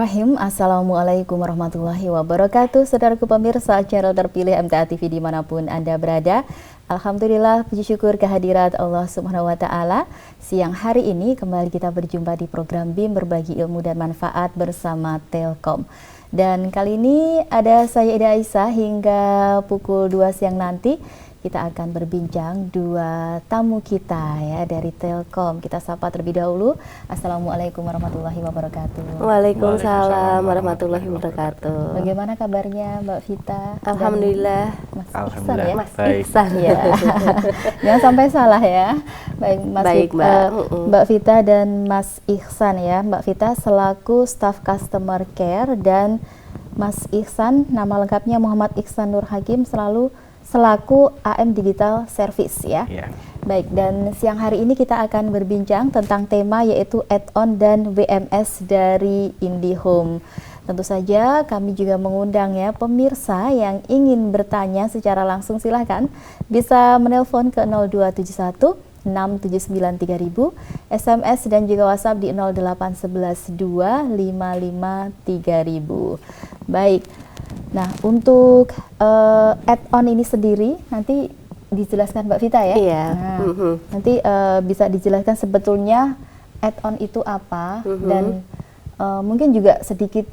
Bismillahirrahmanirrahim. Assalamualaikum warahmatullahi wabarakatuh. Saudaraku pemirsa channel terpilih MTA TV dimanapun Anda berada. Alhamdulillah, puji syukur kehadirat Allah Subhanahu wa Ta'ala. Siang hari ini kembali kita berjumpa di program BIM Berbagi Ilmu dan Manfaat bersama Telkom. Dan kali ini ada saya Ida Aisyah hingga pukul 2 siang nanti. Kita akan berbincang dua tamu kita ya dari Telkom. Kita sapa terlebih dahulu. Assalamualaikum warahmatullahi wabarakatuh. Waalaikumsalam warahmatullahi wabarakatuh. Bagaimana kabarnya Mbak Vita? Alhamdulillah. Mas Alhamdulillah. Ihsan ya? Mas Ihsan ya. Jangan sampai salah ya. Baik, Baik, Mbak. Mbak Vita dan Mas Ihsan ya. Mbak Vita selaku staf customer care dan Mas Ihsan nama lengkapnya Muhammad Ihsan Nur Hakim selaku AM Digital Service ya. Yeah. Baik, dan siang hari ini kita akan berbincang tentang tema yaitu add-on dan WMS dari IndiHome. Tentu saja kami juga mengundang ya pemirsa yang ingin bertanya secara langsung, silahkan bisa menelpon ke 0271 679 3000, SMS dan juga WhatsApp di 0811 255 3000. Baik. Nah, untuk add-on ini sendiri nanti dijelaskan Mbak Vita ya. Iya. Nah, nanti bisa dijelaskan sebetulnya add-on itu apa dan mungkin juga sedikit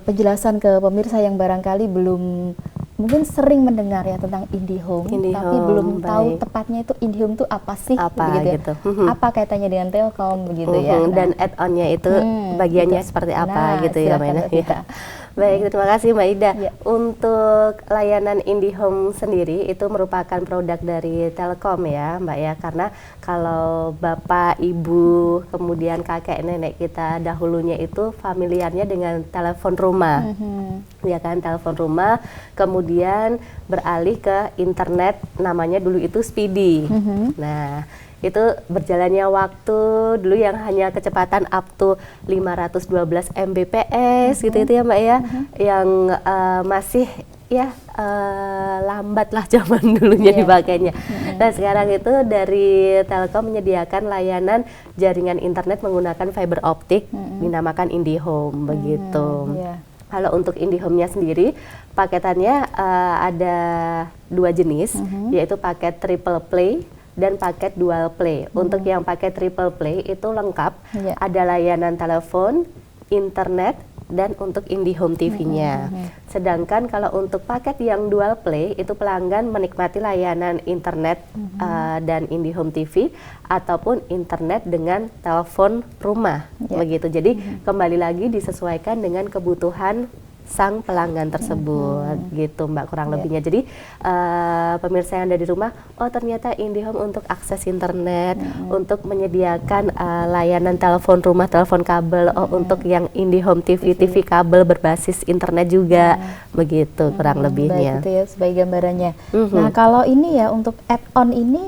penjelasan ke pemirsa yang barangkali belum mungkin sering mendengar ya tentang IndiHome, tapi belum tahu tepatnya itu IndiHome itu apa sih? Apa gitu? Apa kaitannya dengan Telkom begitu ya? Nah, dan add-onnya itu bagiannya seperti apa gitu ya, Mbak Ida? Baik, terima kasih Mbak Ida. Ya. Untuk layanan IndiHome sendiri itu merupakan produk dari Telkom ya Mbak ya, karena kalau bapak, ibu, kemudian kakek, nenek kita dahulunya itu familiarnya dengan telepon rumah, ya kan, telepon rumah, kemudian beralih ke internet, namanya dulu itu Speedy. Nah, itu berjalannya waktu dulu yang hanya kecepatan up to 512 Mbps gitu itu ya Mbak ya, yang masih ya lambat lah zaman dulunya dipakainya. Nah, sekarang itu dari Telkom menyediakan layanan jaringan internet menggunakan fiber optik dinamakan IndiHome begitu. Kalau untuk IndiHome-nya sendiri paketannya ada dua jenis, yaitu paket triple play dan paket dual play. Untuk yang paket triple play itu lengkap, ada layanan telepon, internet, dan untuk IndiHome TV-nya. Sedangkan kalau untuk paket yang dual play itu pelanggan menikmati layanan internet dan IndiHome TV ataupun internet dengan telepon rumah, begitu. Jadi kembali lagi disesuaikan dengan kebutuhan sang pelanggan tersebut, gitu Mbak, kurang lebihnya. Jadi pemirsa yang ada di rumah, oh ternyata IndiHome untuk akses internet, untuk menyediakan layanan telepon rumah, telepon kabel, untuk yang IndiHome TV, TV kabel berbasis internet juga, begitu kurang lebihnya. Baik, itu ya sebagai gambarannya. Nah, kalau ini ya untuk add-on ini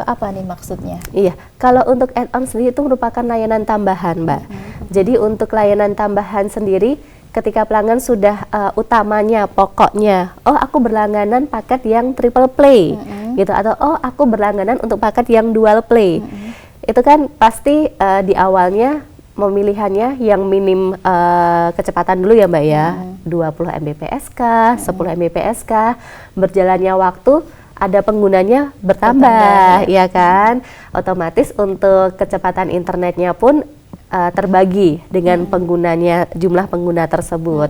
apa nih maksudnya? Iya, kalau untuk add-on sendiri itu merupakan layanan tambahan, Mbak. Jadi untuk layanan tambahan sendiri, ketika pelanggan sudah utamanya, pokoknya, oh aku berlangganan paket yang triple play, gitu, atau oh aku berlangganan untuk paket yang dual play, itu kan pasti di awalnya memilihannya yang minim kecepatan dulu ya Mbak ya, 20 Mbps, 10 Mbps, berjalannya waktu ada penggunanya bertambah, ya kan, otomatis untuk kecepatan internetnya pun terbagi dengan penggunanya, jumlah pengguna tersebut.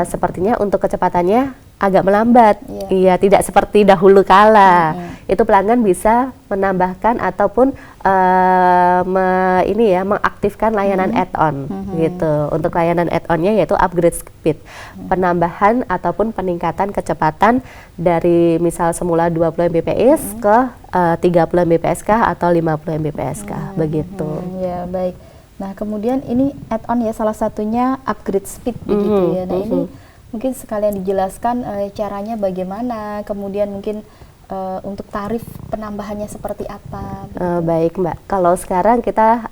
Sepertinya untuk kecepatannya agak melambat, iya, tidak seperti dahulu kala. Itu pelanggan bisa menambahkan ataupun mengaktifkan layanan add-on, gitu. Untuk layanan add-onnya yaitu upgrade speed, penambahan ataupun peningkatan kecepatan dari misal semula 20 Mbps ke 30 Mbps atau 50 Mbps, begitu. Ya, baik. Nah, kemudian ini add-on ya, salah satunya upgrade speed begitu ya. Nah, ini mungkin sekalian dijelaskan caranya bagaimana, kemudian mungkin untuk tarif penambahannya seperti apa? Baik Mbak, kalau sekarang kita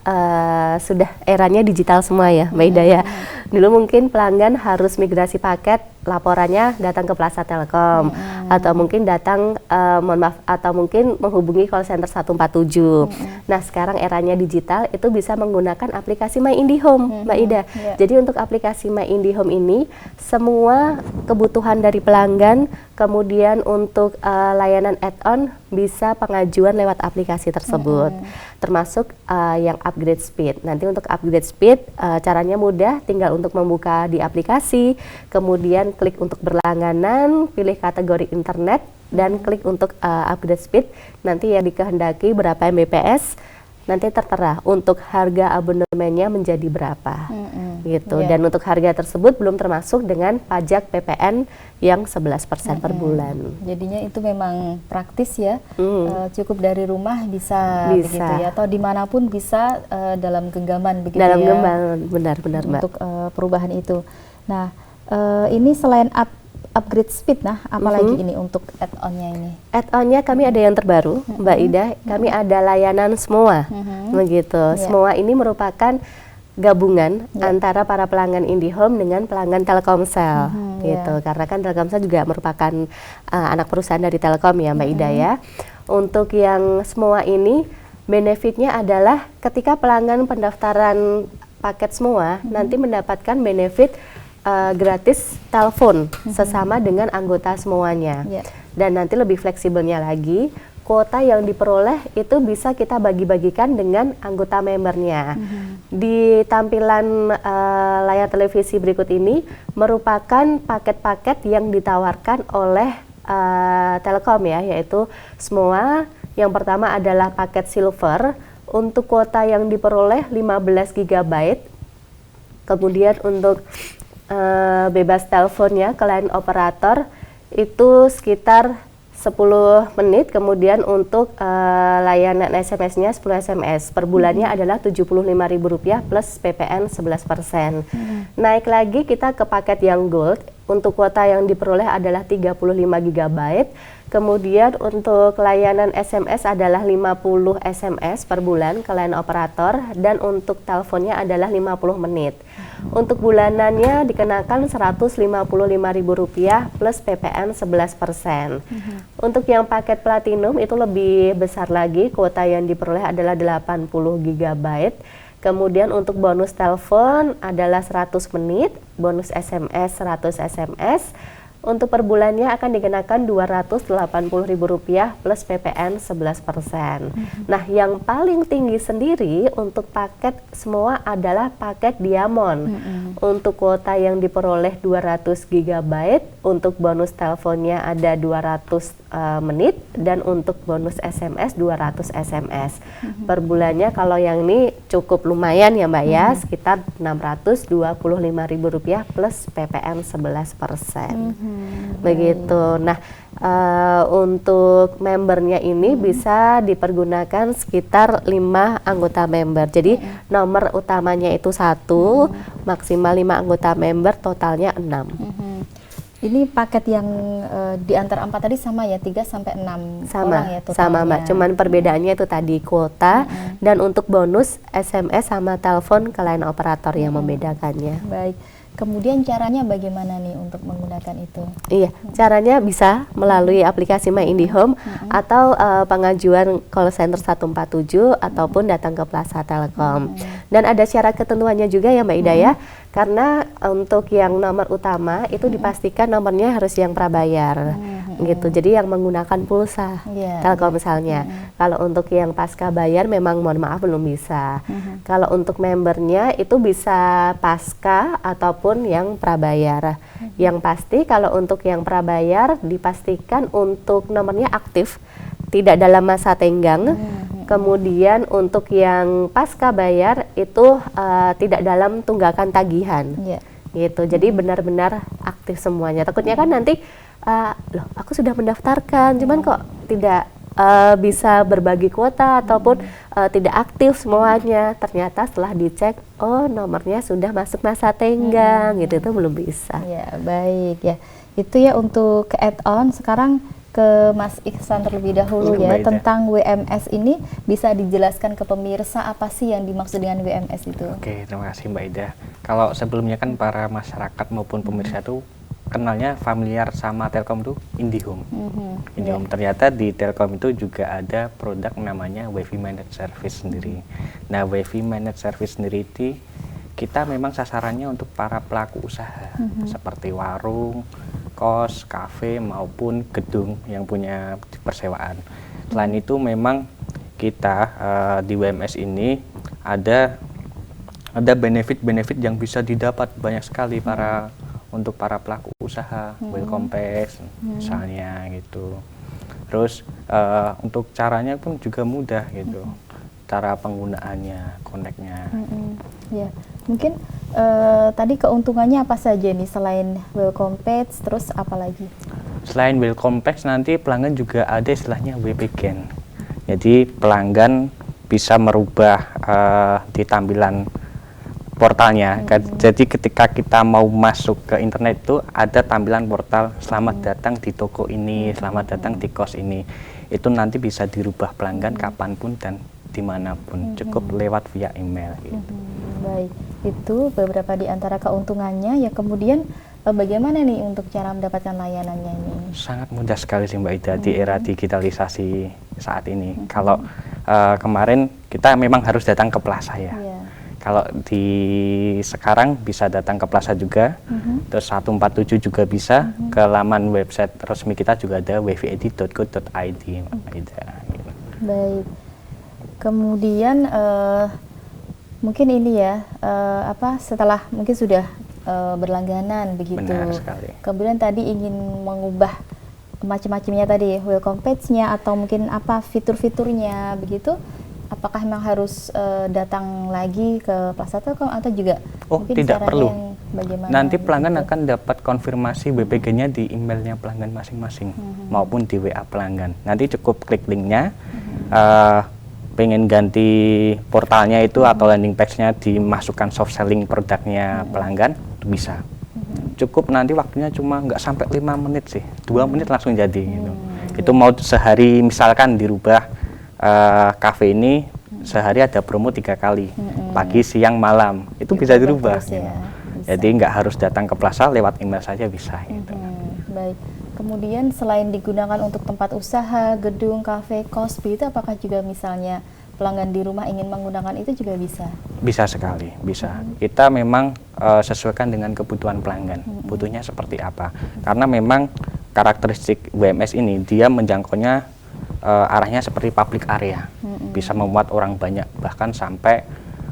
sudah eranya digital semua ya Mbak Ida ya. Dulu mungkin pelanggan harus migrasi paket, laporannya datang ke Plaza Telkom, atau mungkin datang, mohon maaf, atau mungkin menghubungi call center 147. Nah sekarang eranya digital, itu bisa menggunakan aplikasi My IndiHome Mbak Ida. Jadi untuk aplikasi My IndiHome ini, semua kebutuhan dari pelanggan, kemudian untuk layanan add-on bisa pengajuan lewat aplikasi tersebut, termasuk yang upgrade speed. Nanti untuk upgrade speed caranya mudah, tinggal untuk membuka di aplikasi, kemudian klik untuk berlangganan, pilih kategori internet, dan klik untuk upgrade speed. Nanti yang dikehendaki berapa Mbps, nanti tertera untuk harga abonemennya menjadi berapa, gitu. Dan untuk harga tersebut belum termasuk dengan pajak PPN yang 11% per bulan. Jadinya itu memang praktis ya, cukup dari rumah bisa begitu ya, atau dimanapun bisa dalam genggaman begitu dalam ya. genggaman, benar-benar Mbak. Untuk perubahan itu. Nah, ini selain upgrade speed, nah apalagi ini untuk add-onnya ini? Add-onnya kami ada yang terbaru, Mbak Ida. Kami ada layanan semua, begitu. Semua ini merupakan gabungan antara para pelanggan IndiHome dengan pelanggan Telkomsel, gitu. Karena kan Telkomsel juga merupakan anak perusahaan dari Telkom ya, Mbak Ida ya. Untuk yang semua ini, benefitnya adalah ketika pelanggan pendaftaran paket semua, nanti mendapatkan benefit gratis telepon sesama dengan anggota semuanya. Dan nanti lebih fleksibelnya lagi, kuota yang diperoleh itu bisa kita bagi-bagikan dengan anggota membernya. Di tampilan layar televisi berikut ini merupakan paket-paket yang ditawarkan oleh Telkom ya, yaitu semua. Yang pertama adalah paket silver, untuk kuota yang diperoleh 15 GB. Kemudian untuk bebas teleponnya ke line operator itu sekitar 10 menit, kemudian untuk layanan SMS-nya 10 SMS per bulannya adalah Rp75.000 plus PPN 11%. Naik lagi kita ke paket yang gold, untuk kuota yang diperoleh adalah 35 GB. Kemudian untuk layanan SMS adalah 50 SMS per bulan ke line operator, dan untuk teleponnya adalah 50 menit. Untuk bulanannya dikenakan Rp155.000 plus PPN 11%. Untuk yang paket platinum itu lebih besar lagi, kuota yang diperoleh adalah 80 GB. Kemudian untuk bonus telepon adalah 100 menit, bonus SMS 100 SMS. Untuk per bulannya akan dikenakan Rp280.000 plus PPN 11%. Nah, yang paling tinggi sendiri untuk paket semua adalah paket Diamond. Untuk kuota yang diperoleh 200 GB, untuk bonus teleponnya ada 200 menit, dan untuk bonus SMS 200 SMS. Per bulannya kalau yang ini cukup lumayan ya Mbak ya, sekitar Rp625.000 plus PPN 11%. Begitu. Nah, untuk membernya ini bisa dipergunakan sekitar 5 anggota member. Jadi nomor utamanya itu 1, maksimal 5 anggota member, totalnya 6. Ini paket yang di antara 4 tadi sama ya, 3 sampai 6 orang ya totalnya. Sama Mbak, cuman perbedaannya itu tadi kuota, dan untuk bonus SMS sama telepon ke line operator yang membedakannya. Baik. Kemudian caranya bagaimana nih untuk menggunakan itu? Iya, caranya bisa melalui aplikasi My IndiHome atau pengajuan call center 147 ataupun datang ke Plaza Telkom. Dan ada syarat ketentuannya juga ya Mbak Ida ya, karena untuk yang nomor utama itu dipastikan nomornya harus yang prabayar, gitu. Jadi yang menggunakan pulsa Telkom misalnya. Kalau untuk yang pasca bayar memang mohon maaf belum bisa. Kalau untuk membernya itu bisa pasca ataupun yang prabayar. Yang pasti kalau untuk yang prabayar dipastikan untuk nomornya aktif, tidak dalam masa tenggang. Kemudian untuk yang pasca bayar itu tidak dalam tunggakan tagihan, gitu. Jadi benar-benar aktif semuanya. Takutnya kan nanti, loh aku sudah mendaftarkan, cuman kok tidak bisa berbagi kuota ataupun tidak aktif semuanya. Ternyata setelah dicek, oh nomornya sudah masuk masa tenggang, gitu, itu belum bisa. Ya baik ya. Itu ya untuk add-on. Sekarang ke Mas Ihsan terlebih dahulu ya, Mbak Ida. tentang WMS ini. Bisa dijelaskan ke pemirsa apa sih yang dimaksud dengan WMS itu? Oke, terima kasih Mbak Ida. Kalau sebelumnya kan para masyarakat maupun pemirsa itu kenalnya familiar sama Telkom itu IndiHome. IndiHome ternyata di Telkom itu juga ada produk namanya WiFi Managed Service sendiri. Nah, WiFi Managed Service sendiri itu kita memang sasarannya untuk para pelaku usaha seperti warung, kos, kafe maupun gedung yang punya persewaan. Selain itu memang kita di WMS ini ada benefit-benefit yang bisa didapat banyak sekali untuk para pelaku usaha, welcome packs misalnya gitu. Terus untuk caranya pun juga mudah gitu, cara penggunaannya, connect-nya. Ya, mungkin tadi keuntungannya apa saja nih selain welcome page, terus apa lagi? Selain welcome packs, nanti pelanggan juga ada istilahnya WP-Gen. Jadi pelanggan bisa merubah di tampilan portalnya. Jadi ketika kita mau masuk ke internet itu ada tampilan portal selamat datang di toko ini, selamat datang di kos ini. Itu nanti bisa dirubah pelanggan kapanpun dan dimanapun, cukup lewat via email. Gitu. Baik, itu beberapa di antara keuntungannya. Ya, kemudian bagaimana nih untuk cara mendapatkan layanannya ini? Sangat mudah sekali sih Mbak Ida di era digitalisasi saat ini. Kalau kemarin kita memang harus datang ke plaza ya. Kalau di sekarang bisa datang ke plaza juga, terus 147 juga bisa, ke laman website resmi kita juga ada wified.co.id. Baik, kemudian mungkin ini ya, setelah mungkin sudah berlangganan begitu, Benar sekali. kemudian tadi ingin mengubah macam-macamnya tadi, welcome page-nya atau mungkin apa fitur-fiturnya begitu. Apakah memang harus datang lagi ke Plaza Telkom atau juga mungkin tidak perlu. Bagaimana? Nanti pelanggan gitu akan dapat konfirmasi WPG-nya di emailnya pelanggan masing-masing maupun di WA pelanggan. Nanti cukup klik linknya, pengen ganti portalnya itu atau landing page-nya dimasukkan soft selling produknya pelanggan, itu bisa. Cukup nanti waktunya cuma nggak sampai 5 menit sih, 2 menit langsung jadi gitu. Itu mau sehari misalkan dirubah kafe ini sehari ada promo 3 kali, pagi, siang, malam, itu bisa dirubah. Terus, ya. Jadi nggak harus datang ke plaza, lewat email saja bisa. Gitu. Baik. Kemudian selain digunakan untuk tempat usaha, gedung, kafe, kos, itu apakah juga misalnya pelanggan di rumah ingin menggunakan itu juga bisa? Bisa sekali, bisa. Kita memang sesuaikan dengan kebutuhan pelanggan, butuhnya seperti apa. Karena memang karakteristik WMS ini dia menjangkaunya arahnya seperti public area, bisa memuat orang banyak, bahkan sampai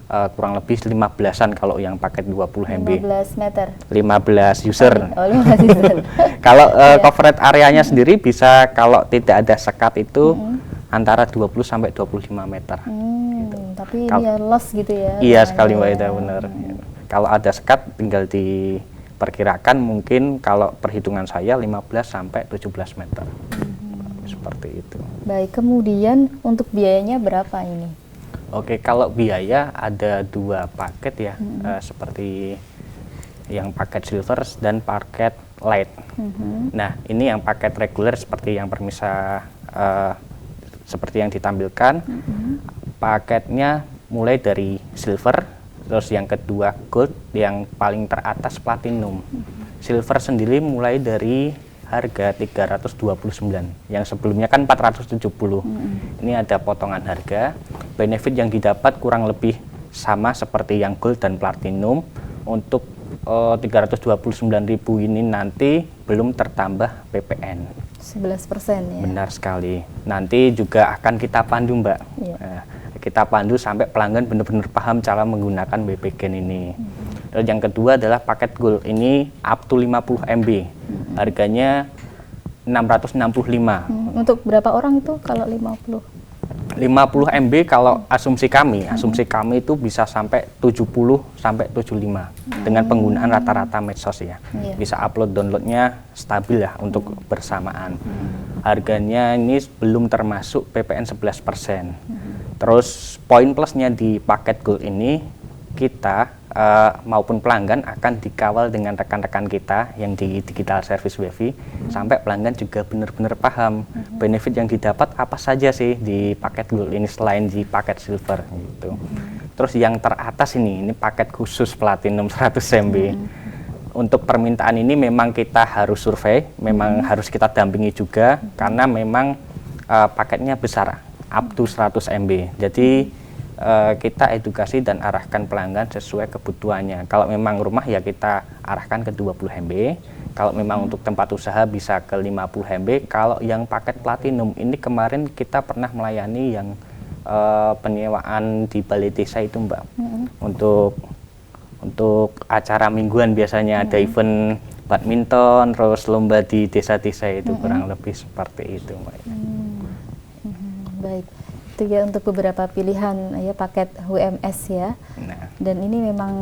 kurang lebih 15-an kalau yang paket 20 MB. 15 meter? 15 user. Oh, 15 user. Kalau coverage areanya sendiri bisa, kalau tidak ada sekat itu antara 20 sampai 25 meter. Gitu. Tapi ini ya los gitu ya? Iya sekali Mbak Ida, benar. Kalau ada sekat tinggal diperkirakan, mungkin kalau perhitungan saya 15 sampai 17 meter. Seperti itu. Baik, kemudian untuk biayanya berapa ini? Oke, kalau biaya ada 2 paket ya, seperti yang paket silver dan paket light. Nah, ini yang paket reguler seperti yang permisa seperti yang ditampilkan. Paketnya mulai dari silver, terus yang kedua gold, yang paling teratas platinum. Silver sendiri mulai dari harga 329, yang sebelumnya kan 470. Ini ada potongan harga. Benefit yang didapat kurang lebih sama seperti yang gold dan platinum. Untuk 329.000 ini nanti belum tertambah PPN. 11% ya. Benar sekali. Nanti juga akan kita pandu Mbak. Kita pandu sampai pelanggan benar-benar paham cara menggunakan WP-Gen ini. Terus yang kedua adalah paket gold, ini up to 50 MB. Harganya 665. Untuk berapa orang itu kalau 50? 50 MB kalau asumsi kami itu bisa sampai 70 sampai 75 dengan penggunaan rata-rata medsos ya. Bisa upload downloadnya stabil ya untuk bersamaan. Harganya ini belum termasuk PPN 11%. Terus poin plusnya di paket gold ini kita maupun pelanggan akan dikawal dengan rekan-rekan kita yang di digital service WiFi sampai pelanggan juga benar-benar paham benefit yang didapat apa saja sih di paket Gold ini selain di paket Silver gitu. Terus yang teratas ini paket khusus Platinum 100 MB. Untuk permintaan ini memang kita harus survei, memang harus kita dampingi juga karena memang paketnya besar up to 100 MB. Jadi kita edukasi dan arahkan pelanggan sesuai kebutuhannya. Kalau memang rumah ya kita arahkan ke 20 MB. Kalau memang untuk tempat usaha bisa ke 50 MB. Kalau yang paket Platinum ini kemarin kita pernah melayani yang penyewaan di balai desa itu Mbak. Untuk acara mingguan biasanya ada event badminton, terus lomba di desa-desa itu kurang lebih seperti itu Mbak. Baik. Itu ya untuk beberapa pilihan ya paket WMS ya. Nah, dan ini memang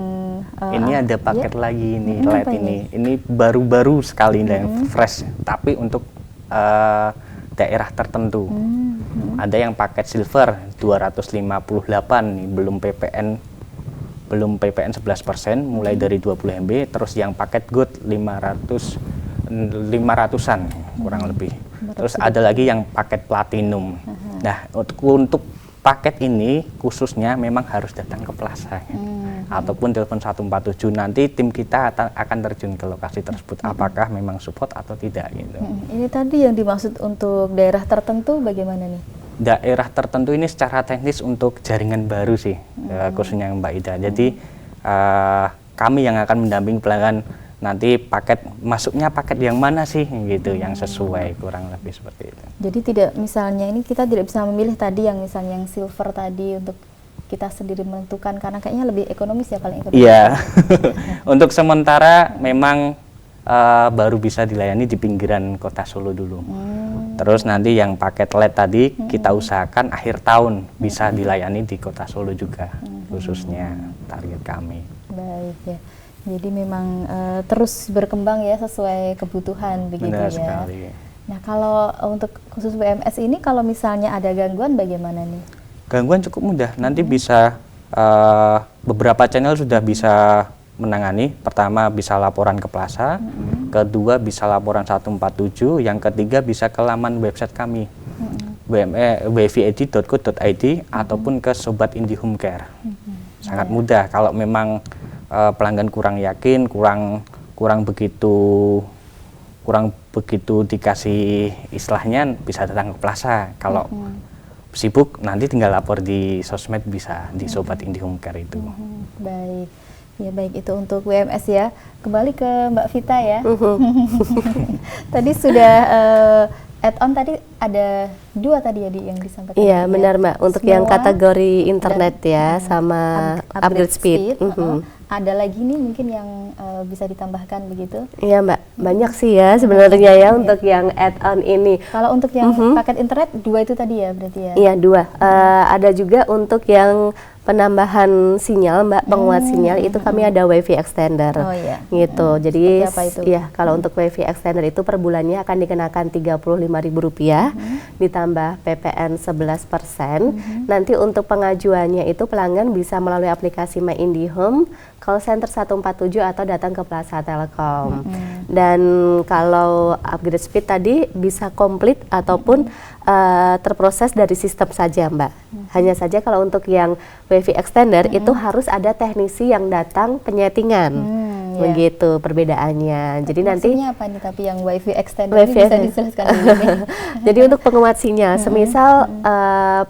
ini ada paket ya? lagi ini light ini baru-baru sekali dan fresh tapi untuk daerah tertentu. Ada yang paket Silver 258 nih, belum PPN 11% mulai dari 20 MB, terus yang paket Gold 500-an kurang lebih. Terus ada lagi yang paket Platinum. Nah, untuk paket ini khususnya memang harus datang ke plaza ataupun telepon 147. Nanti tim kita akan terjun ke lokasi tersebut apakah memang support atau tidak gitu. Ini tadi yang dimaksud untuk daerah tertentu bagaimana nih? Daerah tertentu ini secara teknis untuk jaringan baru sih, khususnya Mbak Ida. Jadi kami yang akan mendampingi pelanggan nanti masuknya paket yang mana sih gitu yang sesuai, kurang lebih seperti itu. Jadi tidak misalnya ini kita tidak bisa memilih tadi yang misalnya yang Silver tadi untuk kita sendiri menentukan karena kayaknya lebih ekonomis ya, paling ekonomis. Iya. Untuk sementara memang baru bisa dilayani di pinggiran kota Solo dulu. Terus nanti yang paket LED tadi kita usahakan akhir tahun bisa dilayani di kota Solo juga, khususnya target kami. Baik ya. Jadi memang terus berkembang ya sesuai kebutuhan begitu. Benar ya. sekali. Nah kalau untuk khusus WMS ini kalau misalnya ada gangguan bagaimana nih? Gangguan cukup mudah. Nanti bisa beberapa channel sudah bisa menangani. Pertama bisa laporan ke plaza, kedua bisa laporan 147, yang ketiga bisa ke laman website kami wifi.co.id ataupun ke Sobat IndiHome Care. Sangat mudah. Kalau memang pelanggan kurang yakin, kurang begitu dikasih istilahnya, bisa datang ke plaza. Kalau sibuk nanti tinggal lapor di sosmed, bisa di Sobat IndiHome Care itu. Baik. Ya baik, itu untuk WMS ya. Kembali ke Mbak Vita ya. Tadi sudah add-on tadi ada 2 tadi ya yang disampaikan. Iya benar Mbak, untuk Semua yang kategori internet ya sama upgrade speed. Ada lagi nih mungkin yang bisa ditambahkan begitu? Iya Mbak, banyak sih ya sebenarnya ya untuk yang add-on ini. Kalau untuk yang paket internet 2 itu tadi ya berarti ya? Iya 2. Ada juga untuk yang penambahan sinyal Mbak, penguat sinyal itu kami ada WiFi extender. Oh iya. Gitu. Jadi apa itu? ya kalau untuk WiFi extender itu per bulannya akan dikenakan Rp35.000 ditambah PPN 11%. Nanti untuk pengajuannya itu pelanggan bisa melalui aplikasi My IndiHome, call center 147 atau datang ke Plaza Telkom. Dan kalau upgrade speed tadi bisa komplit ataupun terproses dari sistem saja Mbak. Hanya saja kalau untuk yang WiFi extender itu harus ada teknisi yang datang penyetingan. Begitu perbedaannya. Jadi maksudnya nanti apa nih tapi yang WiFi extender ini bisa dijelaskan dulu nih? Jadi untuk penguat sinyal, semisal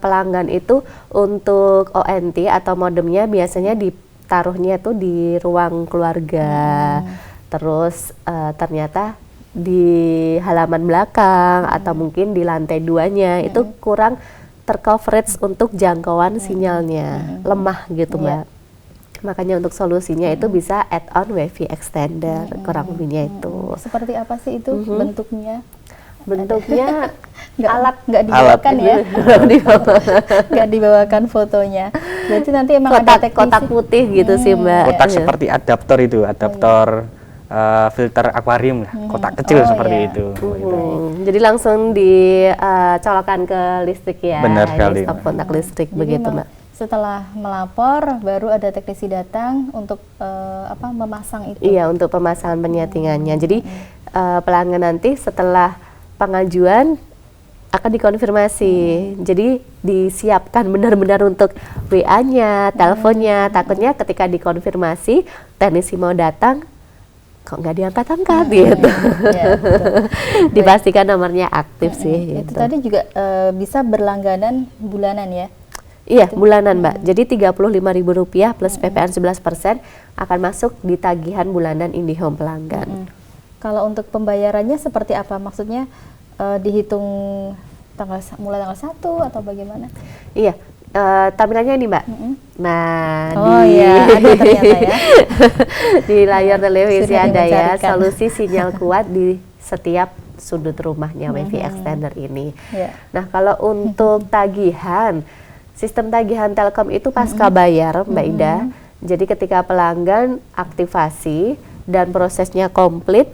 pelanggan itu untuk ONT atau modemnya biasanya ditaruhnya tuh di ruang keluarga. Terus ternyata di halaman belakang atau mungkin di lantai 2-nya itu kurang tercoverage untuk jangkauan sinyalnya, lemah gitu Mbak. Makanya untuk solusinya itu bisa add-on WiFi extender, kurang lebihnya itu. Seperti apa sih itu bentuknya? Bentuknya nggak dibawakan ya? Nggak dibawakan fotonya. Berarti nanti emang ada teknisi. Kotak putih gitu sih Mbak. Kotak seperti adaptor itu, adaptor filter akuarium lah, kotak kecil seperti itu. Jadi langsung dicolokkan ke listrik ya. Benar sekali. Stop kontak listrik. Jadi begitu Mbak. setelah melapor baru ada teknisi datang untuk memasang itu. Iya, untuk pemasangan penyetingannya. Jadi pelanggan nanti setelah pengajuan akan dikonfirmasi. Jadi disiapkan benar-benar untuk WA-nya, teleponnya. Takutnya ketika dikonfirmasi teknisi mau datang kok nggak diangkat-angkat gitu. Ya, Dipastikan nomornya aktif sih. Itu Gitu. tadi juga bisa berlangganan bulanan ya. Iya, bulanan Mbak. Jadi Rp35.000 plus PPN 11% akan masuk di tagihan bulanan IndiHome pelanggan. Kalau untuk pembayarannya seperti apa? Maksudnya dihitung mulai tanggal 1 atau bagaimana? Iya, tampilannya ini Mbak. Nah, ada ternyata ya. di layar televisi Sudah ada ya dimencarikan. solusi sinyal kuat di setiap sudut rumahnya WiFi extender ini. Ya. Nah, kalau untuk tagihan, sistem tagihan Telkom itu pasca bayar, Mbak Ida. Jadi ketika pelanggan aktivasi dan prosesnya komplit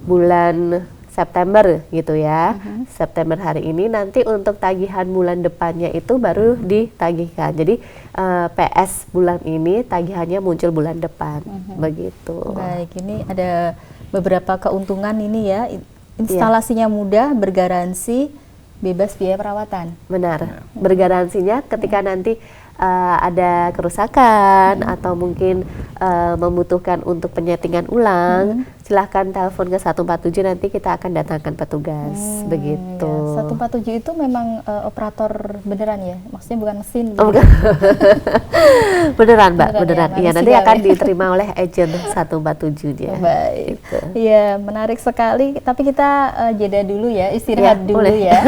bulan September gitu ya. September hari ini, nanti untuk tagihan bulan depannya itu baru ditagihkan. Jadi PS bulan ini tagihannya muncul bulan depan. Begitu. Baik, ini ada beberapa keuntungan ini ya. Instalasinya mudah, bergaransi, bebas biaya perawatan. Benar. Bergaransinya ketika nanti ada kerusakan atau mungkin membutuhkan untuk penyetingan ulang, silahkan telepon ke 147, nanti kita akan datangkan petugas. Begitu. Ya. 147 itu memang operator beneran ya? Maksudnya bukan mesin? Oh, bukan. Beneran Mbak, beneran. Ya, Iya, nanti manusia akan ya. diterima oleh agent 147 dia. Baik. Gitu. Iya, menarik sekali. Tapi kita jeda dulu ya, istirahat Ya, dulu boleh. ya.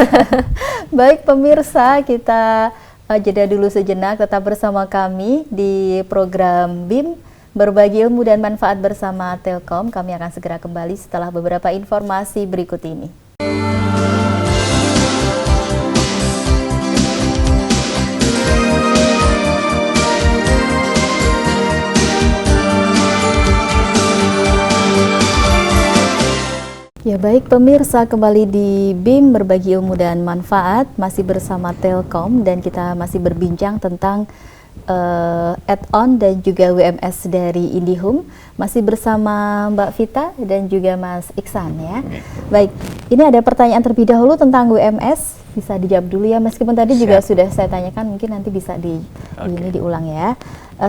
Baik pemirsa, kita jeda dulu sejenak. Tetap bersama kami di program BIM Berbagi Ilmu dan Manfaat bersama Telkom. Kami akan segera kembali setelah beberapa informasi berikut ini. Ya baik pemirsa, kembali di BIM Berbagi Ilmu dan Manfaat, masih bersama Telkom dan kita masih berbincang tentang add-on dan juga WMS dari IndiHome. Masih bersama Mbak Vita dan juga Mas Iksan ya. Baik, ini ada pertanyaan terlebih dahulu tentang WMS, bisa dijawab dulu ya, meskipun tadi juga sudah saya tanyakan, mungkin nanti bisa ini diulang ya.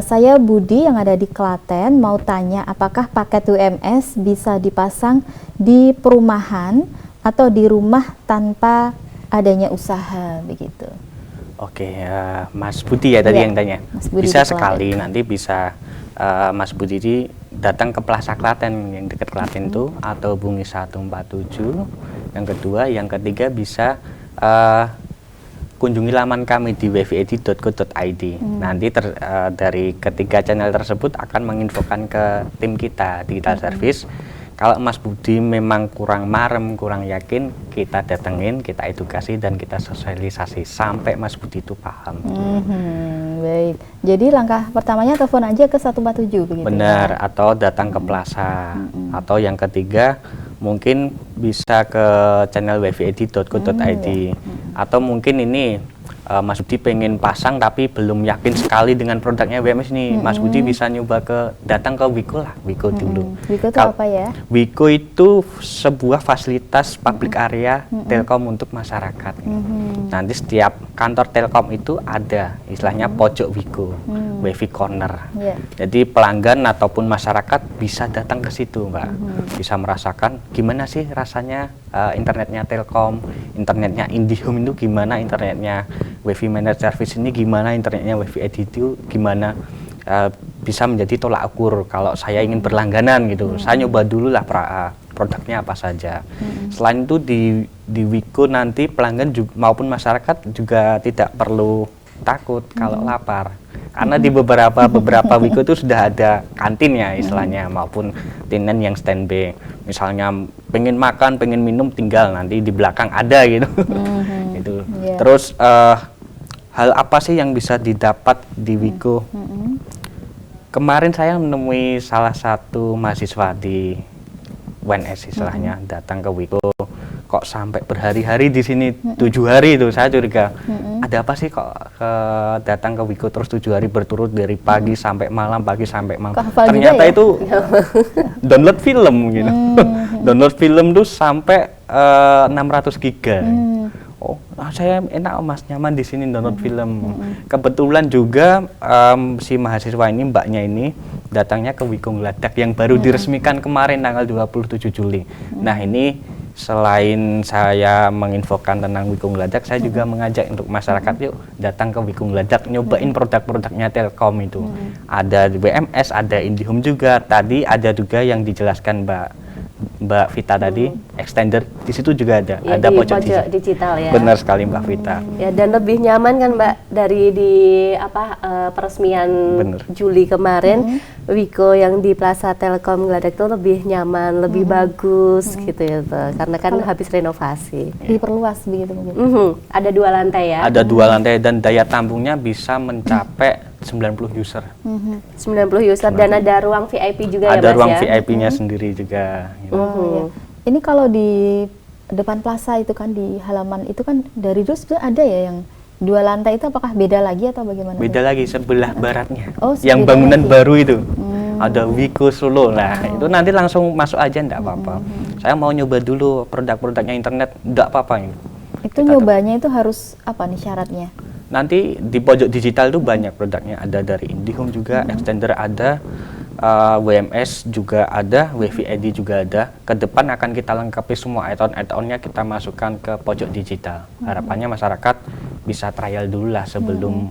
Saya Budi yang ada di Klaten, mau tanya apakah paket WMS bisa dipasang di perumahan atau di rumah tanpa adanya usaha begitu? Oke, Mas Budi ya tadi yang tanya. Budi Bisa di sekali, nanti bisa Mas Budi ini datang ke Plaza Klaten yang dekat Klaten itu, atau hubungi 147. Yang kedua, yang ketiga bisa kunjungi laman kami di wified.co.id. Nanti dari ketiga channel tersebut akan menginfokan ke tim kita digital service. Kalau Mas Budi memang kurang marem, kurang yakin, kita datengin, kita edukasi dan kita sosialisasi sampai Mas Budi itu paham. Baik, jadi langkah pertamanya telepon aja ke 147 begitu. Benar, atau datang ke Plaza. Atau yang ketiga mungkin bisa ke channel wified.co.id. Atau mungkin ini Mas Budi pengen pasang tapi belum yakin sekali dengan produknya WMS ini. Mas Budi bisa nyoba datang ke Wiko lah, Wiko dulu. Wiko itu apa ya? Wiko itu sebuah fasilitas public area Telkom untuk masyarakat. Nanti setiap kantor Telkom itu ada istilahnya pojok Wiko, WiFi corner. Jadi pelanggan ataupun masyarakat bisa datang ke situ, Mbak. Bisa merasakan gimana sih rasanya internetnya Telkom, internetnya IndiHome itu gimana, internetnya WiFi Managed Service ini gimana, internetnya WiFi itu gimana, bisa menjadi tolak ukur kalau saya ingin berlangganan gitu. Saya nyoba dulu lah produknya apa saja. Selain itu di Wiko nanti pelanggan maupun masyarakat juga tidak perlu takut kalau lapar. Karena di beberapa Wiko itu sudah ada kantinnya istilahnya, maupun tenan yang standby. Misalnya pengen makan, pengen minum, tinggal nanti di belakang ada gitu. Gitu. Terus hal apa sih yang bisa didapat di Wiko? Kemarin saya menemui salah satu mahasiswa di WNS istilahnya, datang ke Wiko, kok sampai berhari-hari di sini 7 hari itu saya curiga. Ada apa sih kok datang ke Wiko terus 7 hari berturut dari pagi sampai malam, pagi sampai malam. Ternyata ya? itu download film gitu. Download film tuh sampai 600 giga. Oh, saya enak Mas, nyaman di sini download film. Kebetulan juga si mahasiswa ini, mbaknya ini datangnya ke Wiko Ngeladak yang baru diresmikan kemarin tanggal 27 Juli. Nah, ini selain saya menginfokan tentang Wiko Ngeladak, saya juga mengajak untuk masyarakat yuk datang ke Wiko Ngeladak, nyobain produk-produknya Telkom itu. Ada WMS, ada IndiHome juga. Tadi ada juga yang dijelaskan Mbak Vita tadi, extender di situ juga ada, ya, ada di pojok digital ya. Benar sekali Mbak Vita. Ya, dan lebih nyaman kan Mbak dari di peresmian Juli kemarin, Wiko yang di Plaza Telkom Ngeladak itu lebih nyaman, lebih bagus gitu ya, karena kan habis renovasi. Diperluas begitu mungkin. Ada 2 lantai ya? Ada 2 lantai dan daya tampungnya bisa mencapai 90 user. 90 user dan ada ruang VIP juga ya Mas ya? Ada ruang VIP-nya sendiri juga. Gitu. Ya. Ini kalau di depan plaza itu kan, di halaman itu kan dari dulu sudah ada ya yang 2 lantai itu, apakah beda lagi atau bagaimana? Beda lagi sebelah baratnya. Oh, yang bangunan baru itu. Ada Wiko Solo. Nah, itu nanti langsung masuk aja enggak apa-apa. Saya mau nyoba dulu produk-produknya internet, enggak apa-apa ini. Itu nyobanya itu harus apa nih syaratnya? Nanti di pojok digital itu banyak produknya, ada dari IndiHome juga, extender ada, WMS juga ada, WiFi ID juga ada. Ke depan akan kita lengkapi semua add-on-nya kita masukkan ke pojok digital. Harapannya masyarakat bisa trial dulu lah sebelum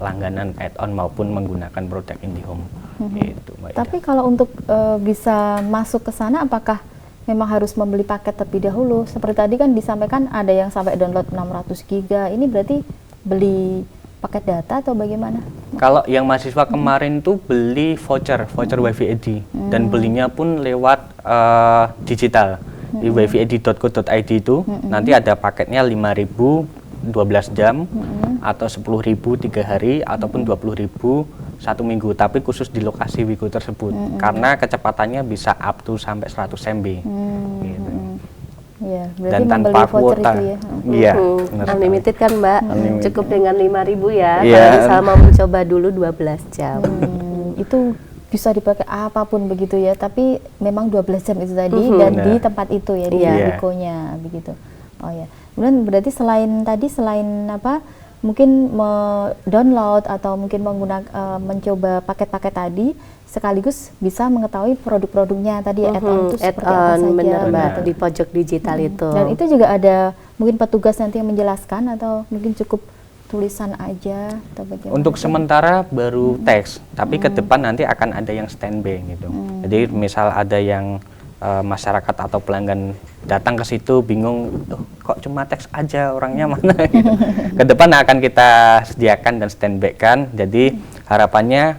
langganan add-on maupun menggunakan produk IndiHome. Gitu, tapi kalau untuk bisa masuk ke sana, apakah memang harus membeli paket terlebih dahulu? Seperti tadi kan disampaikan ada yang sampai download 600 giga, ini berarti beli paket data atau bagaimana? Kalau yang mahasiswa kemarin tuh beli voucher WiFi ID dan belinya pun lewat digital di wifiid.co.id itu nanti ada paketnya 5.000 12 jam atau 10.000 3 hari ataupun 20.000 1 minggu, tapi khusus di lokasi Wiko tersebut karena kecepatannya bisa up to sampai 100 MB. Gitu. Ya, dan tanpa kuota. Iya, unlimited kan Mbak, cukup dengan 5.000 ya. Yeah. Kalau misal mau mencoba dulu 12 jam. Itu bisa dipakai apapun begitu ya, tapi memang 12 jam itu tadi dan di tempat itu ya, di Wikonya begitu. Oh ya, kemudian berarti selain apa? Mungkin download atau mungkin menggunakan mencoba paket-paket tadi, sekaligus bisa mengetahui produk-produknya tadi add-on itu seperti apa saja. Benar Mbak, di pojok digital itu. Dan itu juga ada mungkin petugas nanti yang menjelaskan atau mungkin cukup tulisan aja atau bagaimana? Untuk sementara baru teks, tapi ke depan nanti akan ada yang standby gitu. Jadi misal ada yang masyarakat atau pelanggan datang ke situ bingung, kok cuma teks aja, orangnya mana gitu. Ke depan akan kita sediakan dan standby kan. Jadi harapannya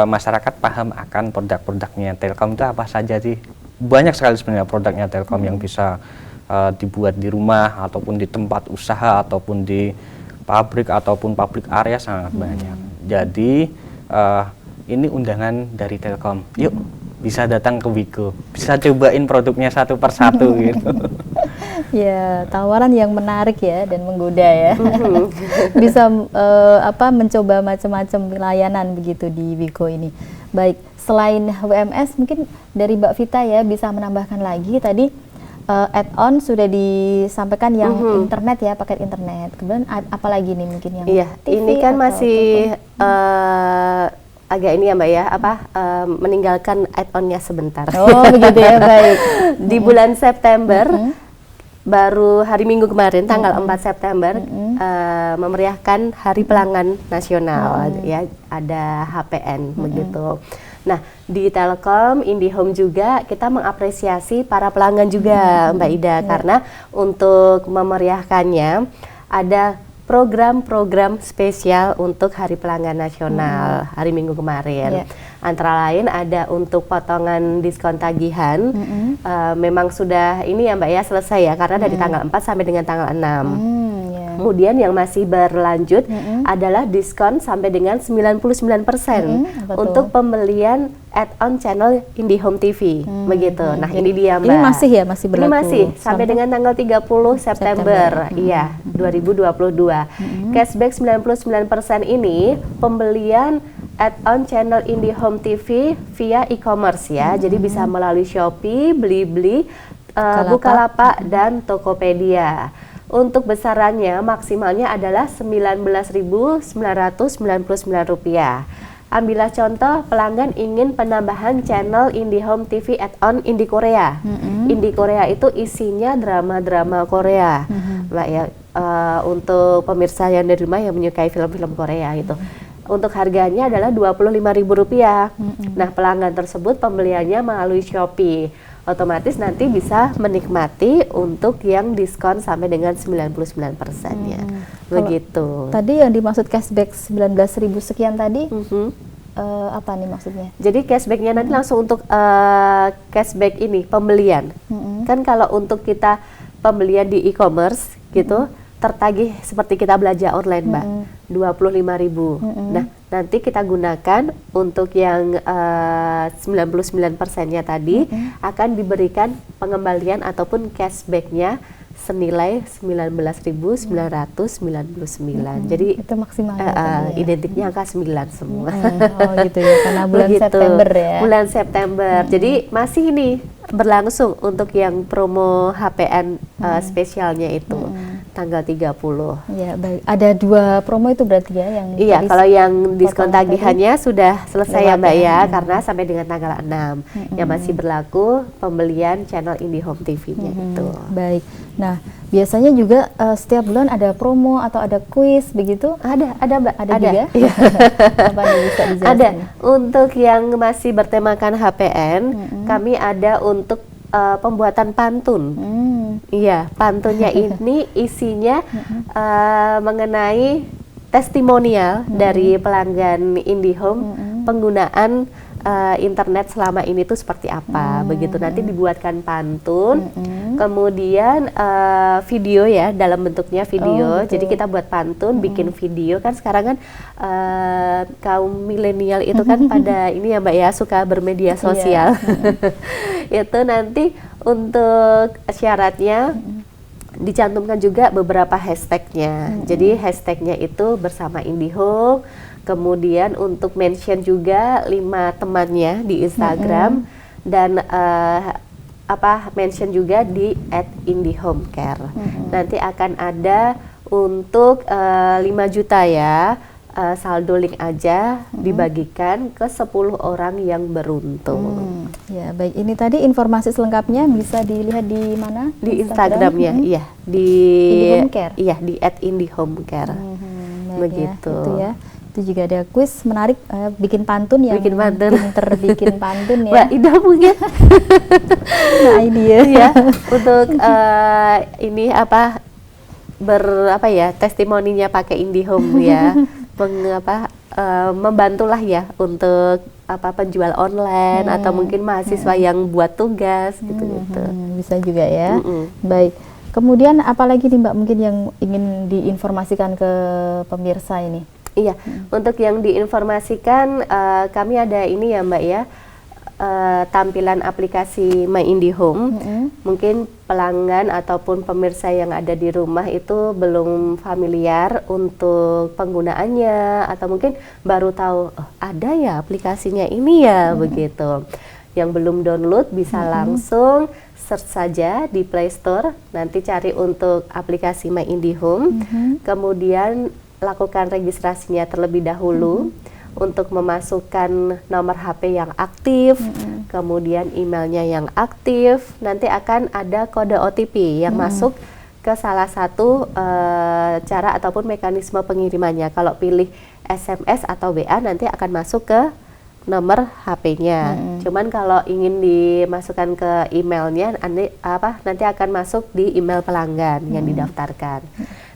masyarakat paham akan produk-produknya Telkom itu apa saja sih. Banyak sekali sebenarnya produknya Telkom yang bisa dibuat di rumah ataupun di tempat usaha ataupun di pabrik ataupun public area, sangat banyak. Jadi ini undangan dari Telkom. Yuk bisa datang ke Wiko, bisa cobain produknya satu persatu gitu. Ya, tawaran yang menarik ya dan menggoda ya. Bisa mencoba macam-macam layanan begitu di Wiko ini. Baik, selain WMS mungkin dari Mbak Vita ya bisa menambahkan lagi tadi add-on sudah disampaikan yang internet ya, paket internet. Kemudian apalagi nih mungkin yang TV ini kan masih agak ini ya Mbak ya, meninggalkan add-onnya sebentar. Oh begitu ya, baik. Di bulan September, baru hari Minggu kemarin, tanggal 4 September, memeriahkan Hari Pelanggan Nasional, ya, ada HPN begitu. Nah, di Telkom, IndiHome juga kita mengapresiasi para pelanggan juga Mbak Ida, karena untuk memeriahkannya ada program-program spesial untuk Hari Pelanggan Nasional hari Minggu kemarin. Antara lain ada untuk potongan diskon tagihan, memang sudah ini ya Mbak ya selesai ya, karena dari tanggal 4 sampai dengan tanggal 6. Kemudian yang masih berlanjut adalah diskon sampai dengan 99% untuk pembelian add-on channel IndiHome TV, begitu. Nah, ini dia Mbak. Ini masih ya, masih berlaku? Ini masih, sampai dengan tanggal 30 September, iya, 2022. Cashback 99% ini pembelian add-on channel IndiHome TV via e-commerce ya, jadi bisa melalui Shopee, Blibli, Bukalapak, dan Tokopedia. Untuk besarannya maksimalnya adalah Rp19.999. Ambillah contoh pelanggan ingin penambahan channel IndiHome TV add-on Indi Korea. Indi Korea itu isinya drama-drama Korea, Mbak ya. Untuk pemirsa yang dari rumah yang menyukai film-film Korea itu. Untuk harganya adalah Rp25.000. Nah, pelanggan tersebut pembeliannya melalui Shopee. Otomatis nanti bisa menikmati untuk yang diskon sampai dengan 99%-nya. Begitu. Tadi yang dimaksud cashback 19.000 sekian tadi, apa nih maksudnya? Jadi cashbacknya nanti langsung untuk cashback ini, pembelian. Kan kalau untuk kita pembelian di e-commerce gitu, tertagih seperti kita belanja online, Mbak, Rp25.000. Nah, nanti kita gunakan untuk yang 99%-nya tadi akan diberikan pengembalian ataupun cashback-nya senilai Rp19.999. Jadi itu maksimalnya identiknya angka 9 semua. Oh gitu ya, karena bulan September ya. Bulan September. Jadi masih ini berlangsung untuk yang promo HPN spesialnya itu. Tanggal 30. Ya, baik. Ada 2 promo itu berarti ya yang iya, kalau yang diskon tagihannya sudah selesai ya Mbak ya, karena sampai dengan tanggal 6. Yang masih berlaku pembelian channel IndiHome TV-nya itu. Baik. Nah, biasanya juga setiap bulan ada promo atau ada kuis begitu? Ada Mbak. Ada juga? Apa nih bisa dijelaskan? Ada. Untuk yang masih bertemakan HPN, kami ada untuk pembuatan pantun. Iya, pantunnya ini isinya mengenai testimonial dari pelanggan IndiHome penggunaan internet selama ini tuh seperti apa, begitu. Nanti dibuatkan pantun, kemudian video ya, dalam bentuknya video. Jadi kita buat pantun, bikin video. Kan sekarang kan kaum milenial itu kan pada ini ya Mbak ya, suka bermedia sosial. Itu nanti untuk syaratnya dicantumkan juga beberapa hashtagnya. Jadi hashtagnya itu bersama IndiHome. Kemudian untuk mention juga 5 temannya di Instagram dan mention juga di @IndiHomeCare. Nanti akan ada untuk 5 juta ya. Saldo link aja dibagikan ke 10 orang yang beruntung. Ya, baik. Ini tadi informasi selengkapnya bisa dilihat di mana? Di Instagramnya, iya. Di IndiHomeCare. Iya, di @IndiHomeCare. Begitu. Ya, itu ya. Itu juga ada kuis menarik, bikin pantun yang pinter bikin pantun ya. Mbak Ida mungkin. Nah, ini ya. Untuk ini testimoninya pakai IndiHome ya. Membantulah ya untuk penjual online atau mungkin mahasiswa yang buat tugas gitu-gitu. Bisa juga ya. Baik. Kemudian apalagi nih Mbak mungkin yang ingin diinformasikan ke pemirsa ini? Iya, untuk yang diinformasikan kami ada ini ya Mbak ya, tampilan aplikasi My IndiHome. Mungkin pelanggan ataupun pemirsa yang ada di rumah itu belum familiar untuk penggunaannya, atau mungkin baru tahu ada ya aplikasinya ini ya, begitu. Yang belum download bisa langsung search saja di Play Store, nanti cari untuk aplikasi My IndiHome, kemudian lakukan registrasinya terlebih dahulu untuk memasukkan nomor HP yang aktif, kemudian emailnya yang aktif. Nanti akan ada kode OTP yang masuk ke salah satu cara ataupun mekanisme pengirimannya. Kalau pilih SMS atau WA nanti akan masuk ke nomor HP-nya. Cuman kalau ingin dimasukkan ke emailnya nanti akan masuk di email pelanggan yang didaftarkan.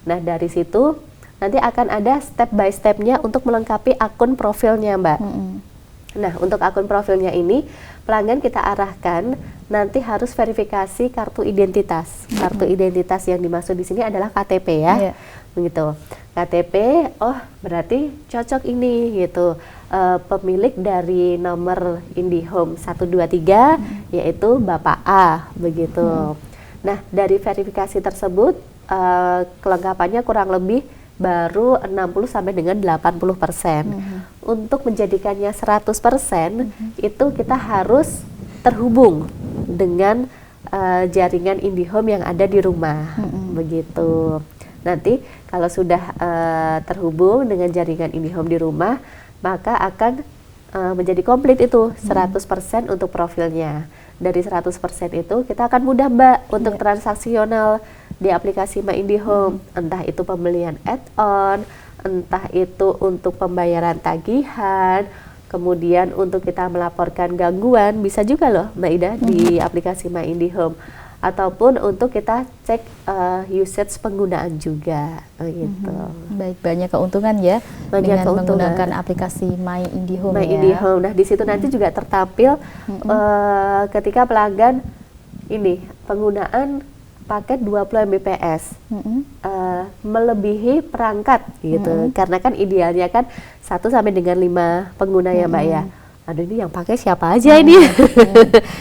Nah, dari situ nanti akan ada step by step-nya untuk melengkapi akun profilnya, Mbak. Nah, untuk akun profilnya ini, pelanggan kita arahkan nanti harus verifikasi kartu identitas. Kartu identitas yang dimaksud di sini adalah KTP ya. begitu. KTP, oh berarti cocok ini gitu. Pemilik dari nomor IndiHome 123 yaitu Bapak A begitu. Nah, dari verifikasi tersebut kelengkapannya kurang lebih baru 60 sampai dengan 80%. Untuk menjadikannya 100%, itu kita harus terhubung dengan jaringan IndiHome yang ada di rumah. Begitu. Nanti kalau sudah terhubung dengan jaringan IndiHome di rumah, maka akan menjadi komplit itu 100% untuk profilnya. Dari 100% itu kita akan mudah Mbak untuk transaksional di aplikasi My IndiHome, entah itu pembelian add-on, entah itu untuk pembayaran tagihan, kemudian untuk kita melaporkan gangguan bisa juga loh Mbak Ida di aplikasi My IndiHome, ataupun untuk kita cek usage penggunaan juga gitu. Baik, banyak keuntungan ya Banyak dengan keuntungan. menggunakan aplikasi My IndiHome My ya. IndiHome. Nah, di situ nanti juga tertampil ketika pelanggan ini penggunaan paket 20 Mbps melebihi perangkat gitu. Karena kan idealnya kan 1 sampai dengan 5 pengguna ya Mbak ya. Aduh, ini yang pakai siapa aja ini?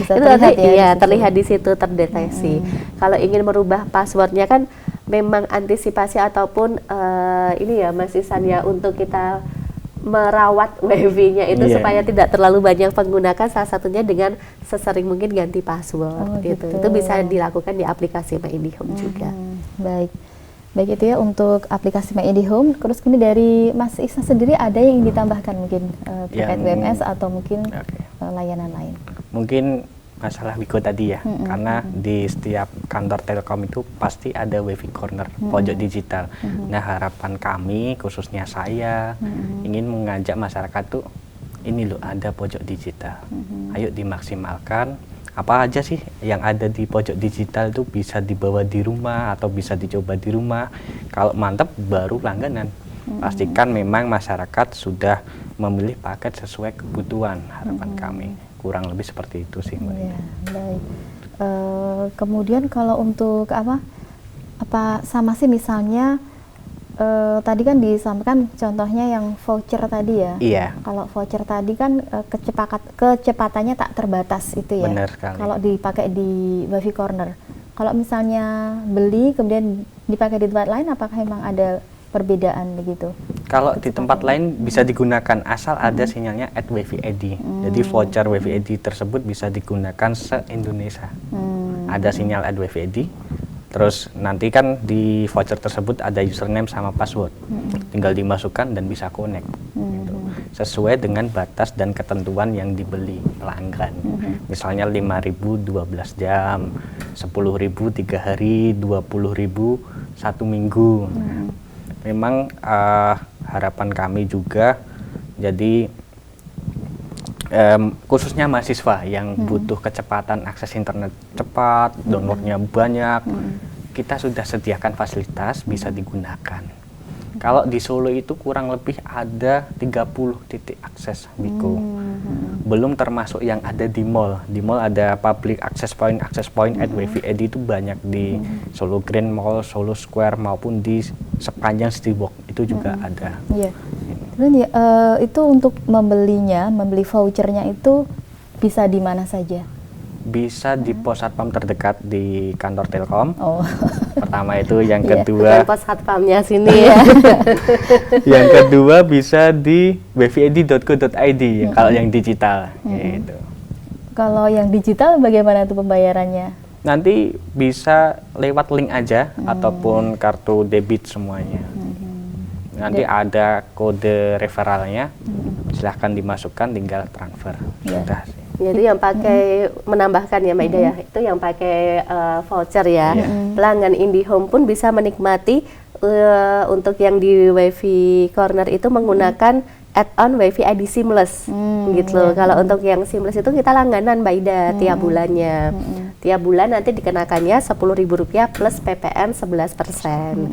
Bisa Itu terlihat nanti ya di situ. terlihat di situ terdeteksi. Kalau ingin merubah passwordnya kan memang antisipasi ataupun ini ya Mas Ihsan ya, untuk kita merawat wifi-nya itu supaya tidak terlalu banyak menggunakan, salah satunya dengan sesering mungkin ganti password gitu. Itu bisa dilakukan di aplikasi My IndiHome juga. Baik. Baik, itu ya untuk aplikasi My IndiHome. Terus kemudian dari Mas Ihsan sendiri ada yang ingin ditambahkan mungkin terkait WMS atau mungkin layanan lain? Mungkin masalah Wiko tadi ya, karena di setiap kantor Telkom itu pasti ada WiFi corner, pojok digital. Nah, harapan kami, khususnya saya, ingin mengajak masyarakat tuh, ini loh ada pojok digital. Ayo dimaksimalkan. Apa aja sih yang ada di pojok digital itu bisa dibawa di rumah atau bisa dicoba di rumah. Kalau mantap baru langganan. Pastikan memang masyarakat sudah memilih paket sesuai kebutuhan, harapan kami. Kurang lebih seperti itu sih Mbak. Iya, baik. Kemudian kalau untuk apa sama sih misalnya tadi kan disampaikan contohnya yang voucher tadi ya. Iya. Kalau voucher tadi kan kecepatannya tak terbatas itu ya. Benar sekali. Kalau dipakai di WiFi corner. Kalau misalnya beli kemudian dipakai di tempat lain, apakah memang ada perbedaan begitu? Kalau di tempat lain bisa digunakan asal ada sinyalnya @WiFi ID. Jadi voucher WiFi ID tersebut bisa digunakan se-Indonesia. Ada sinyal @WiFi ID. Terus nanti kan di voucher tersebut ada username sama password. Tinggal dimasukkan dan bisa connect. Gitu. Sesuai dengan batas dan ketentuan yang dibeli pelanggan. Misalnya 5.000 12 jam, 10.000 3 hari, 20.000 1 minggu. Memang harapan kami juga jadi khususnya mahasiswa yang butuh kecepatan akses internet cepat, downloadnya banyak, kita sudah sediakan fasilitas bisa digunakan. Kalau di Solo itu kurang lebih ada 30 titik akses Wiko. Belum termasuk yang ada di mall. Di mall ada public access point @WiFi ID itu banyak di Solo Grand Mall, Solo Square maupun di sepanjang Citywalk itu juga ada. Iya. Kemudian itu untuk membeli vouchernya itu bisa di mana saja? Bisa di pos satpam terdekat di kantor Telkom. Oh. Pertama itu, yang Iya. kedua Bukan pos satpamnya sini ya. yang kedua bisa di wifiid.co.id kalau yang digital gitu. Kalau yang digital bagaimana tuh pembayarannya? Nanti bisa lewat link aja ataupun kartu debit semuanya. Nanti ada kode referralnya, silahkan dimasukkan, tinggal transfer. Sudah sih. Jadi yang pakai menambahkan ya Mbak Ida ya, itu yang pakai voucher ya. Pelanggan IndiHome pun bisa menikmati untuk yang di WiFi corner itu menggunakan add-on WiFi ID Seamless gitu. Kalau untuk yang Seamless itu kita langganan Mbak Ida tiap bulannya. Tiap bulan nanti dikenakannya Rp10.000 plus PPN 11%.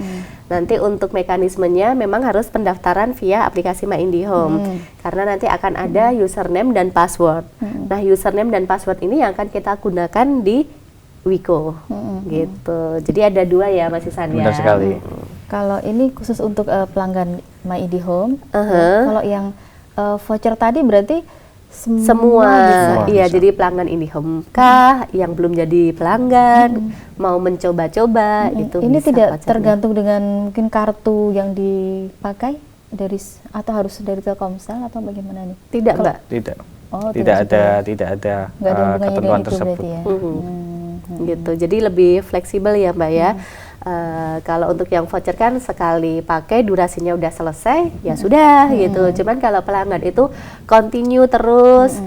Nanti untuk mekanismenya memang harus pendaftaran via aplikasi My IndiHome. Karena nanti akan ada username dan password. Nah, username dan password ini yang akan kita gunakan di Wiko gitu. Jadi ada 2 ya Mas Ihsan ya. Benar sekali. Kalau ini khusus untuk pelanggan My IndiHome. Ya. Kalau yang voucher tadi berarti semua bisa. Iya, jadi pelanggan IndiHome kah yang belum jadi pelanggan mau mencoba-coba itu ini bisa tidak vouchernya. tergantung dengan mungkin kartu yang dipakai dari atau harus dari Telkomsel atau bagaimana nih? Tidak, Mbak. Tidak. Oh, tidak ada nggak ada hubungannya ketentuan dengan itu tersebut. berarti ya. Gitu. Jadi lebih fleksibel ya, Mbak ya. Kalau untuk yang voucher kan sekali pakai durasinya udah selesai ya sudah gitu. Cuman kalau pelanggan itu continue terus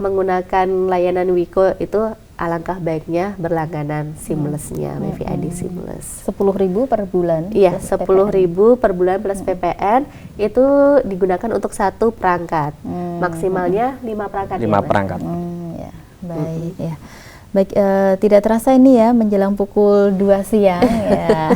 menggunakan layanan Wiko itu alangkah baiknya berlangganan seamlessnya WiFi Seamless. 10.000 per bulan. Iya, 10.000 per bulan plus PPN itu digunakan untuk satu perangkat. Maksimalnya 5 perangkat. 5 perangkat. Ya, baik ya. Baik, tidak terasa ini ya menjelang pukul 2 siang ya.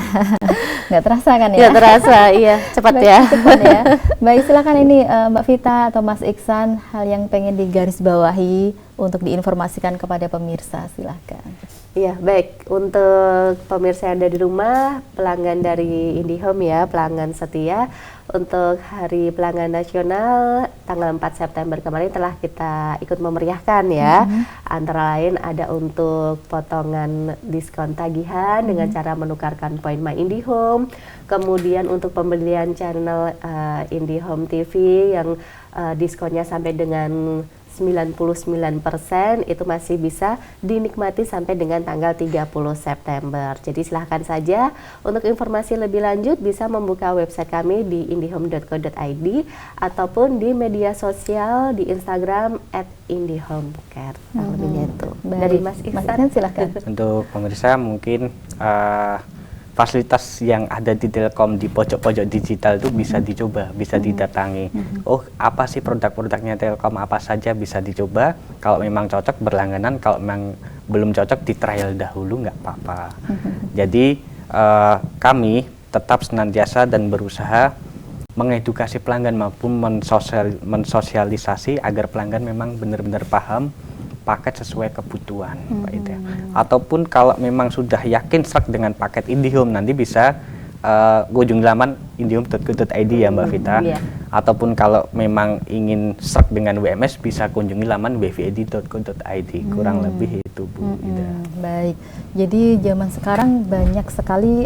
Nggak terasa kan ya? Nggak terasa, iya. Cepat baik, ya. Cepat ya. Baik, silakan ini Mbak Vita atau Mas Iksan, hal yang pengen digarisbawahi untuk diinformasikan kepada pemirsa, silakan. Iya, baik. Untuk pemirsa yang ada di rumah, pelanggan dari IndiHome ya, pelanggan setia, untuk Hari Pelanggan Nasional tanggal 4 September kemarin telah kita ikut memeriahkan ya. Antara lain ada untuk potongan diskon tagihan dengan cara menukarkan poin My IndiHome. Kemudian untuk pembelian channel IndiHome TV yang diskonnya sampai dengan 99% itu masih bisa dinikmati sampai dengan tanggal 30 September. Jadi silahkan saja untuk informasi lebih lanjut bisa membuka website kami di indihome.co.id ataupun di media sosial di Instagram @indihomecare. Lebihnya itu. Dari Mas Iksan silahkan. Untuk pemirsa mungkin fasilitas yang ada di Telkom di pojok-pojok digital itu bisa dicoba, bisa didatangi. Oh, apa sih produk-produknya Telkom, apa saja bisa dicoba. Kalau memang cocok berlangganan, kalau memang belum cocok di trial dahulu nggak apa-apa. Jadi kami tetap senantiasa dan berusaha mengedukasi pelanggan maupun mensosialisasi agar pelanggan memang benar-benar paham paket sesuai kebutuhan, Pak Ida. Ataupun kalau memang sudah yakin serak dengan paket IndiHome, nanti bisa kunjungi laman indihome.co.id ya Mbak Vita. Ataupun kalau memang ingin serak dengan WMS, bisa kunjungi laman wvid.co.id. Kurang lebih itu, Bu Ida. Baik, jadi zaman sekarang banyak sekali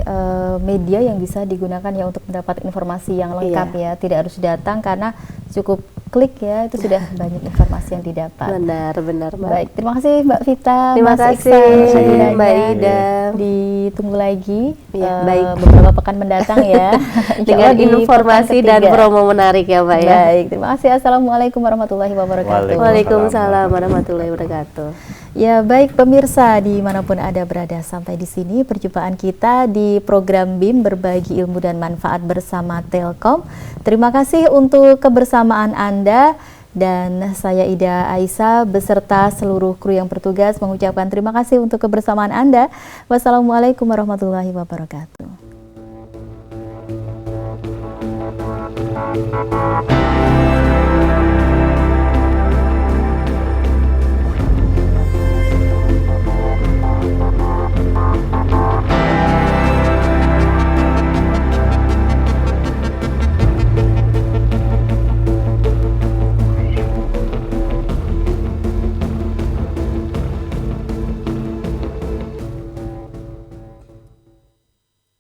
media yang bisa digunakan ya untuk mendapat informasi yang lengkap ya. Tidak harus datang karena cukup klik ya, itu sudah banyak informasi yang didapat. Benar, Mbak. Baik, terima kasih Mbak Vita, terima Mas kasih Iksan, Mbak Ida. Ditunggu lagi baik. beberapa pekan mendatang ya. Dengan informasi dan promo menarik ya Mbak ya. Baik, terima kasih. Assalamualaikum warahmatullahi wabarakatuh. Waalaikumsalam warahmatullahi wabarakatuh. Ya baik pemirsa dimanapun Anda berada, sampai di sini perjumpaan kita di program BIM Berbagi Ilmu dan Manfaat bersama Telkom. Terima kasih untuk kebersamaan Anda dan saya Ida Aisyah beserta seluruh kru yang bertugas mengucapkan terima kasih untuk kebersamaan Anda. Wassalamualaikum warahmatullahi wabarakatuh.